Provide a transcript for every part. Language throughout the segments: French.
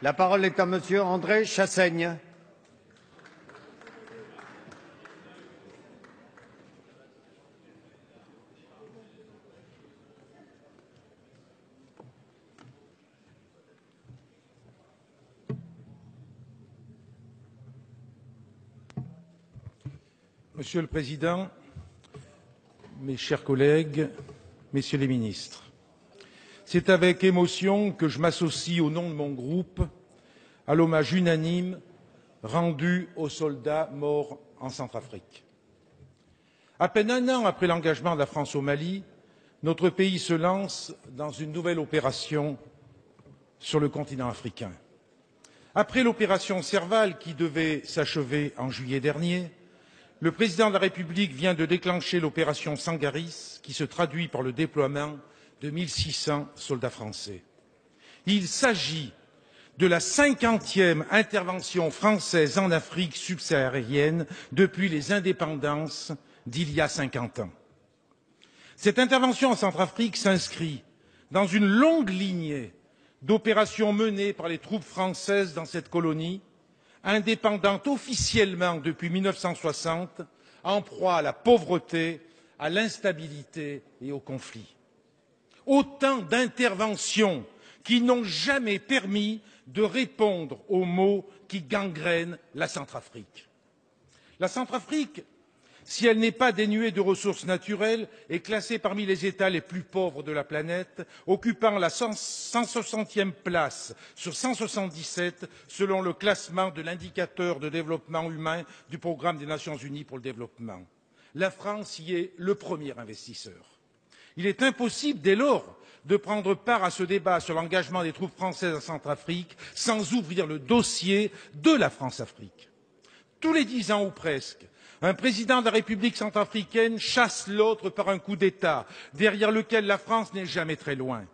La parole est à Monsieur André Chassaigne. Monsieur le Président, mes chers collègues, Messieurs les ministres, c'est avec émotion que je m'associe au nom de mon groupe à l'hommage unanime rendu aux soldats morts en Centrafrique. À peine un an après l'engagement de la France au Mali, notre pays se lance dans une nouvelle opération sur le continent africain. Après l'opération Serval qui devait s'achever en juillet dernier, le président de la République vient de déclencher l'opération Sangaris, qui se traduit par le déploiement de 1600 soldats français. Il s'agit de la 50e intervention française en Afrique subsaharienne depuis les indépendances d'il y a 50 ans. Cette intervention en Centrafrique s'inscrit dans une longue lignée d'opérations menées par les troupes françaises dans cette colonie, indépendante officiellement depuis 1960, en proie à la pauvreté, à l'instabilité et au conflit. Autant d'interventions qui n'ont jamais permis de répondre aux maux qui gangrènent la Centrafrique. La Centrafrique, si elle n'est pas dénuée de ressources naturelles, est classée parmi les États les plus pauvres de la planète, occupant la 160e place sur 177 selon le classement de l'indicateur de développement humain du Programme des Nations Unies pour le développement. La France y est le premier investisseur. Il est impossible, dès lors, de prendre part à ce débat sur l'engagement des troupes françaises en Centrafrique sans ouvrir le dossier de la France-Afrique. Tous les 10 ans ou presque, un président de la République centrafricaine chasse l'autre par un coup d'État, derrière lequel la France n'est jamais très loin.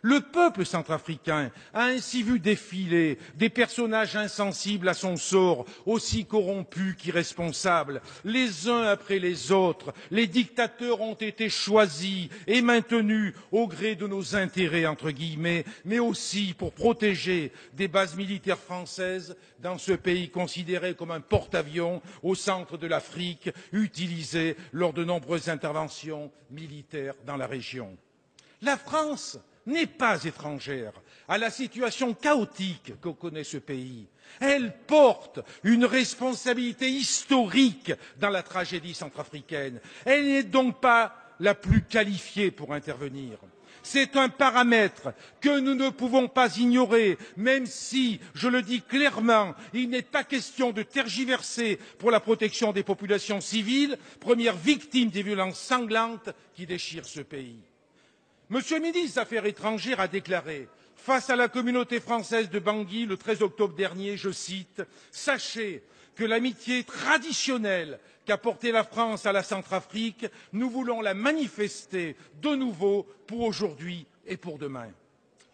Le peuple centrafricain a ainsi vu défiler des personnages insensibles à son sort, aussi corrompus qu'irresponsables. Les uns après les autres, les dictateurs ont été choisis et maintenus au gré de nos intérêts, entre guillemets, mais aussi pour protéger des bases militaires françaises dans ce pays considéré comme un porte-avions au centre de l'Afrique, utilisé lors de nombreuses interventions militaires dans la région. La France n'est pas étrangère à la situation chaotique que connaît ce pays. Elle porte une responsabilité historique dans la tragédie centrafricaine. Elle n'est donc pas la plus qualifiée pour intervenir. C'est un paramètre que nous ne pouvons pas ignorer, même si, je le dis clairement, il n'est pas question de tergiverser pour la protection des populations civiles, premières victimes des violences sanglantes qui déchirent ce pays. Monsieur le ministre des Affaires étrangères a déclaré face à la communauté française de Bangui le 13 octobre dernier, je cite, « Sachez que l'amitié traditionnelle qu'a portée la France à la Centrafrique, nous voulons la manifester de nouveau pour aujourd'hui et pour demain. »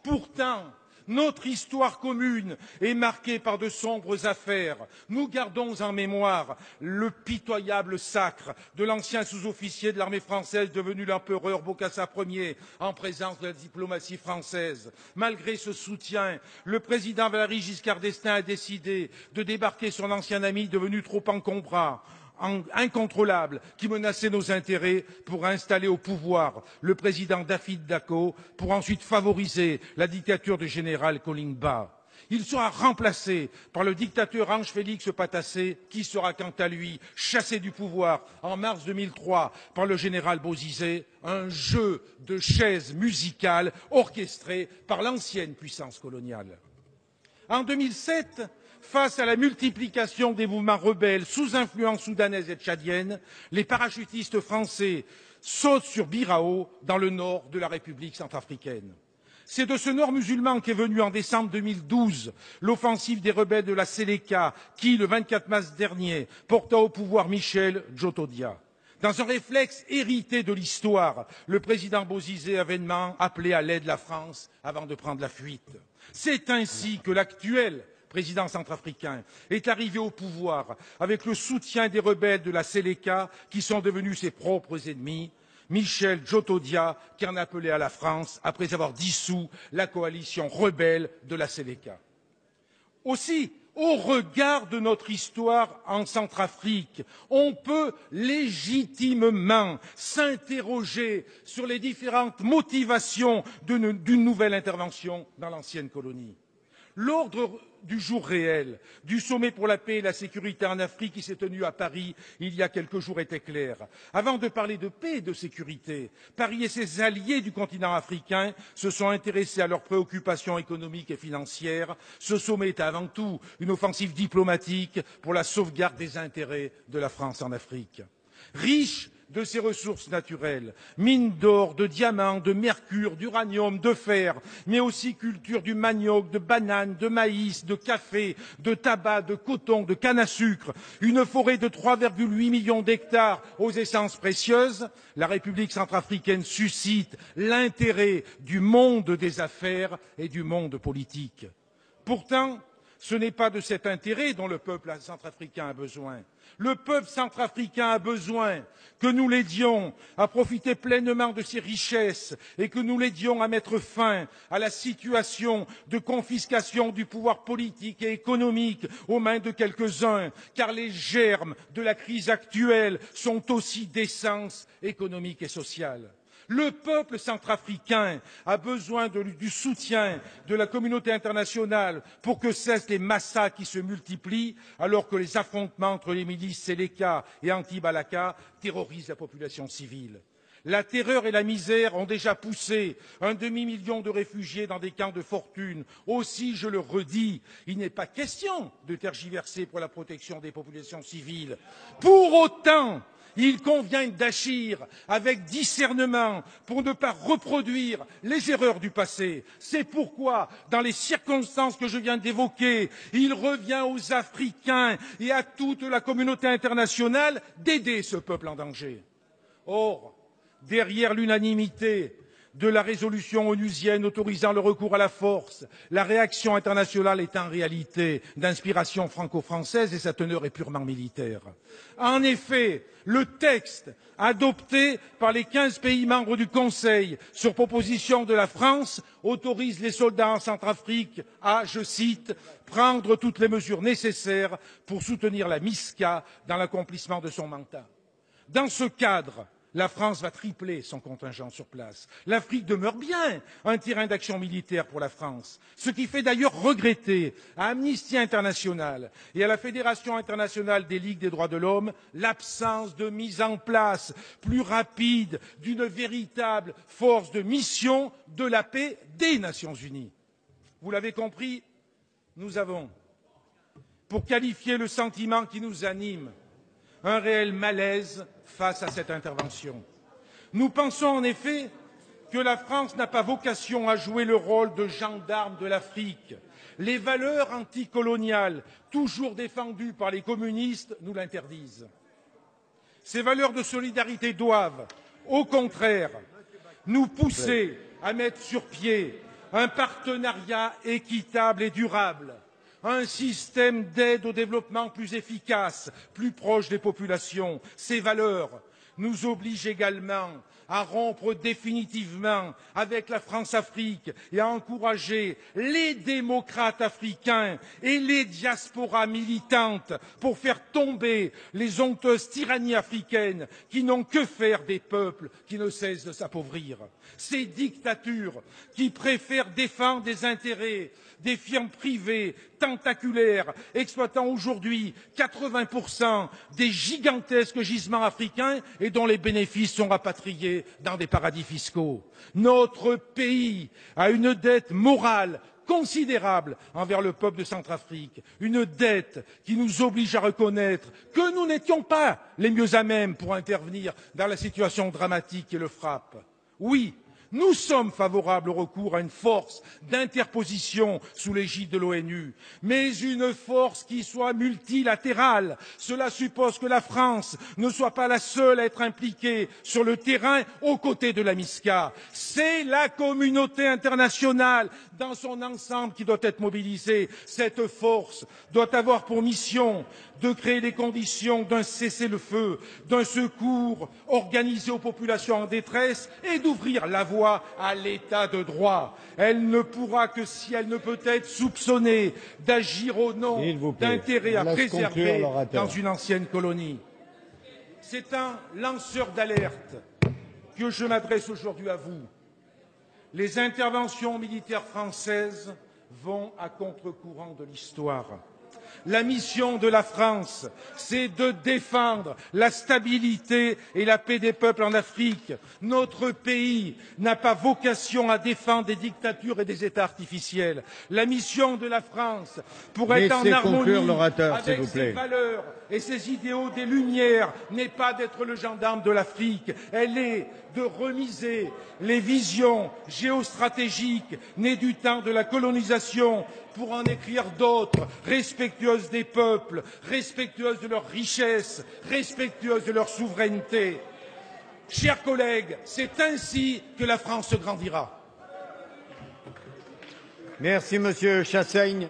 Pourtant, notre histoire commune est marquée par de sombres affaires. Nous gardons en mémoire le pitoyable sacre de l'ancien sous-officier de l'armée française devenu l'empereur Bokassa Ier en présence de la diplomatie française. Malgré ce soutien, le président Valéry Giscard d'Estaing a décidé de débarquer son ancien ami devenu trop encombrant, incontrôlable, qui menaçait nos intérêts pour installer au pouvoir le président David Dacko pour ensuite favoriser la dictature du général Kolimba. Il sera remplacé par le dictateur Ange Félix Patassé, qui sera quant à lui chassé du pouvoir en mars 2003 par le général Bozizé, un jeu de chaises musicales orchestré par l'ancienne puissance coloniale. En 2007, face à la multiplication des mouvements rebelles sous influence soudanaise et tchadienne, les parachutistes français sautent sur Birao, dans le nord de la République centrafricaine. C'est de ce nord musulman qu'est venue en décembre 2012 l'offensive des rebelles de la Séléka qui, le 24 mars dernier, porta au pouvoir Michel Djotodia. Dans un réflexe hérité de l'histoire, le président Bozizé a vainement appelé à l'aide la France avant de prendre la fuite. C'est ainsi que l'actuel président centrafricain est arrivé au pouvoir avec le soutien des rebelles de la Séléka qui sont devenus ses propres ennemis, Michel Djotodia qui en appelait à la France après avoir dissous la coalition rebelle de la Séléka. Aussi, au regard de notre histoire en Centrafrique, on peut légitimement s'interroger sur les différentes motivations d'une nouvelle intervention dans l'ancienne colonie. L'ordre du jour réel du sommet pour la paix et la sécurité en Afrique qui s'est tenu à Paris il y a quelques jours était clair. Avant de parler de paix et de sécurité, Paris et ses alliés du continent africain se sont intéressés à leurs préoccupations économiques et financières. Ce sommet est avant tout une offensive diplomatique pour la sauvegarde des intérêts de la France en Afrique. Riche de ses ressources naturelles, mines d'or, de diamants, de mercure, d'uranium, de fer, mais aussi culture du manioc, de bananes, de maïs, de café, de tabac, de coton, de canne à sucre, une forêt de 3,8 millions d'hectares aux essences précieuses, la République centrafricaine suscite l'intérêt du monde des affaires et du monde politique. Pourtant, ce n'est pas de cet intérêt dont le peuple centrafricain a besoin. Le peuple centrafricain a besoin que nous l'aidions à profiter pleinement de ses richesses et que nous l'aidions à mettre fin à la situation de confiscation du pouvoir politique et économique aux mains de quelques-uns, car les germes de la crise actuelle sont aussi d'essence économique et sociale. Le peuple centrafricain a besoin du soutien de la communauté internationale pour que cessent les massacres qui se multiplient alors que les affrontements entre les milices Séléka et Anti-Balaka terrorisent la population civile. La terreur et la misère ont déjà poussé un demi-million de réfugiés dans des camps de fortune. Aussi, je le redis, il n'est pas question de tergiverser pour la protection des populations civiles. Pour autant, il convient d'agir avec discernement pour ne pas reproduire les erreurs du passé. C'est pourquoi, dans les circonstances que je viens d'évoquer, il revient aux Africains et à toute la communauté internationale d'aider ce peuple en danger. Or, derrière l'unanimité de la résolution onusienne autorisant le recours à la force, la réaction internationale est en réalité d'inspiration franco-française et sa teneur est purement militaire. En effet, le texte adopté par les 15 pays membres du Conseil sur proposition de la France autorise les soldats en Centrafrique à, je cite, prendre toutes les mesures nécessaires pour soutenir la MISCA dans l'accomplissement de son mandat. Dans ce cadre, la France va tripler son contingent sur place. L'Afrique demeure bien un terrain d'action militaire pour la France, ce qui fait d'ailleurs regretter à Amnesty International et à la Fédération internationale des ligues des droits de l'homme l'absence de mise en place plus rapide d'une véritable force de mission de la paix des Nations unies. Vous l'avez compris, nous avons, pour qualifier le sentiment qui nous anime, un réel malaise face à cette intervention. Nous pensons en effet que la France n'a pas vocation à jouer le rôle de gendarme de l'Afrique. Les valeurs anticoloniales, toujours défendues par les communistes, nous l'interdisent. Ces valeurs de solidarité doivent, au contraire, nous pousser à mettre sur pied un partenariat équitable et durable, un système d'aide au développement plus efficace, plus proche des populations. Ces valeurs nous obligent également à rompre définitivement avec la France-Afrique et à encourager les démocrates africains et les diasporas militantes pour faire tomber les honteuses tyrannies africaines qui n'ont que faire des peuples qui ne cessent de s'appauvrir. Ces dictatures qui préfèrent défendre des intérêts des firmes privées tentaculaires exploitant aujourd'hui 80% des gigantesques gisements africains et dont les bénéfices sont rapatriés dans des paradis fiscaux. Notre pays a une dette morale considérable envers le peuple de Centrafrique, une dette qui nous oblige à reconnaître que nous n'étions pas les mieux à même pour intervenir dans la situation dramatique qui le frappe. Oui, nous sommes favorables au recours à une force d'interposition sous l'égide de l'ONU, mais une force qui soit multilatérale. Cela suppose que la France ne soit pas la seule à être impliquée sur le terrain aux côtés de la MISCA. C'est la communauté internationale dans son ensemble qui doit être mobilisée. Cette force doit avoir pour mission de créer les conditions d'un cessez-le-feu, d'un secours organisé aux populations en détresse et d'ouvrir la voie fois à l'état de droit. Elle ne pourra que si elle ne peut être soupçonnée d'agir au nom d'intérêts à préserver dans une ancienne colonie. C'est un lanceur d'alerte que je m'adresse aujourd'hui à vous. Les interventions militaires françaises vont à contre-courant de l'histoire. La mission de la France, c'est de défendre la stabilité et la paix des peuples en Afrique. Notre pays n'a pas vocation à défendre des dictatures et des États artificiels. La mission de la France, pour être en harmonie avec ses valeurs et ses idéaux des Lumières, n'est pas d'être le gendarme de l'Afrique. Elle est de remiser les visions géostratégiques nées du temps de la colonisation pour en écrire d'autres, respectueuses des peuples, respectueuses de leurs richesses, respectueuses de leur souveraineté. Chers collègues, c'est ainsi que la France grandira. Merci, Monsieur Chassaigne.